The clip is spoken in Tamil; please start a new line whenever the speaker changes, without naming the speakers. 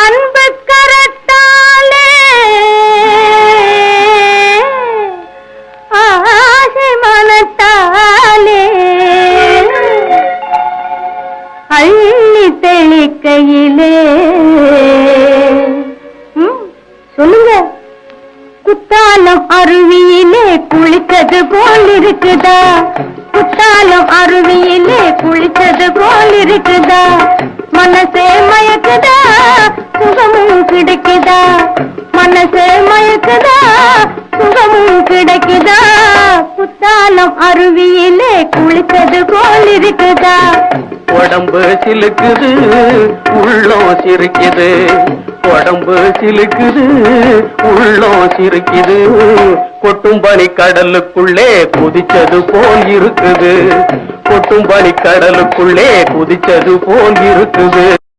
அன்பு கரத்தாலே ஆசை மனத்தாலே அள்ளி தெளிக்கையிலே சொல்லுங்க. குத்தாலம் அருவியிலே குளித்தது போல் இருக்குதா? குத்தாலம் அருவியிலே குளித்தது போல் இருக்குதா? மனசே மயக்குதா, சுகமும் கிடைக்குதா? மனசே மயக்குதா, சுகமும் கிடைக்குதா? குத்தாலம் அருவியிலே குளித்தது போல் இருக்குதா?
உடம்பு சிலுக்குது, உள்ளோ சிரிக்குது. உடம்பு சிலுக்குது, உள்ளோ சிரிக்குது. கொட்டும் பனி கடலுக்குள்ளே குதிச்சது போல் இருக்குது. கொட்டும் பனி கடலுக்குள்ளே குதிச்சது போல் இருக்குது.